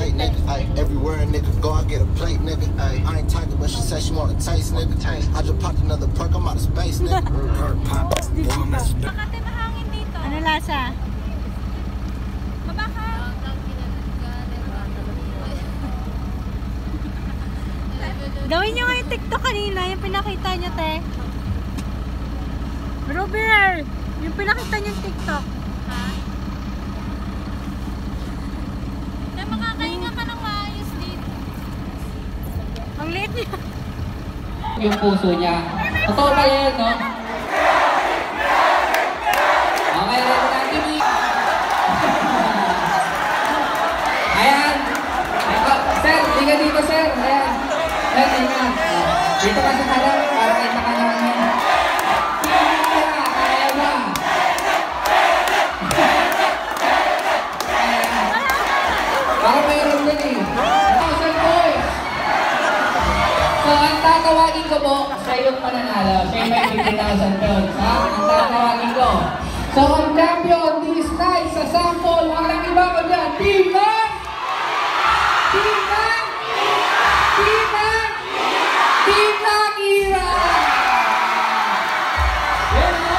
fake, nigga. Everywhere a nigga go, I get a plate, nigga. I ain't talking, but she said she wanna taste, nigga. I just popped another perk, I'm out of space, nigga. Makati mahangin dito. Ano lasa? Mabaka. Gawin nyo nga yung TikTok kanina, yung pinakita nyo, te. Robert, yung pinakita nyo yung TikTok. Ha? Kaya makakahinga ka ng maayos dito. Ang liit niya. Yung puso niya. Totoo ba yan, no? Okay, ready natin eh. Ayan. Sir, liga dito, sir. Ayan. Ayan, liga. Dito ka sa harap para kita ka namin. Kaya ba? Baka mayroon din eh. 1,000 boys. So, ang tatawagin ko po, siya yung mananalo. Siya yung may 50,000 pounds. Ha? Ang tatawagin ko. So, ang champion this night sa sample, walang iba ko dyan. Team ng! Team ng! Team ng! Team ng Ira! Yan o.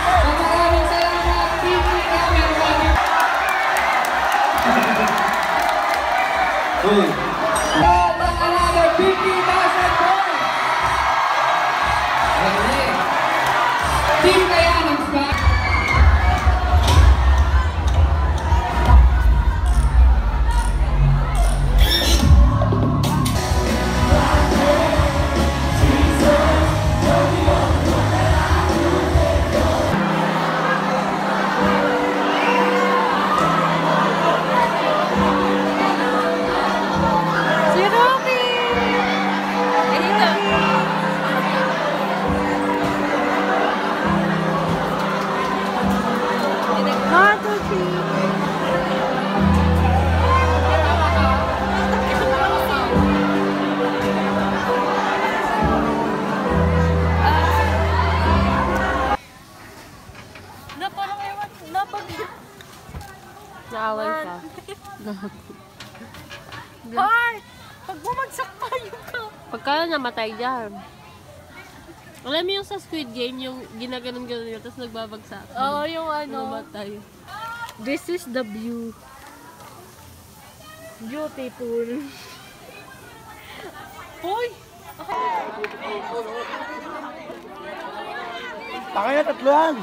So, maraming salamat. Team Ira, meron kami. Uy. Another 50,000 points! Team kaya ng SPAC! Si Robby! Na parang ewan. Napag... Naaway ka. Heart! Pag bumagsak tayo ka. Pagka namatay dyan. Alam mo yung sa Squid Game, yung ginaganon-ganon yun, tapos nagbabagsak. Oo, yung ano. Namatay. This is the view. Beautiful. Uy! Takay na tatluan.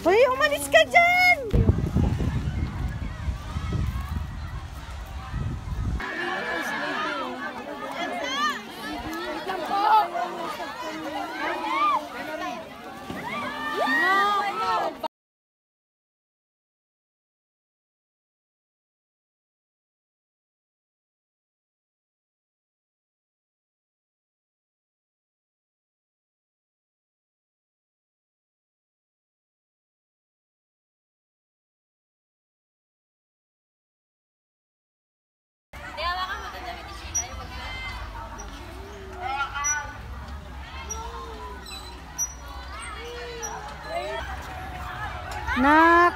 Hoy, umalis ka dyan! Nak!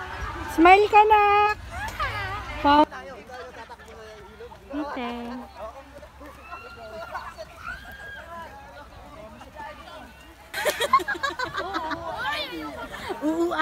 Smile ka, nak! Okay. Oo,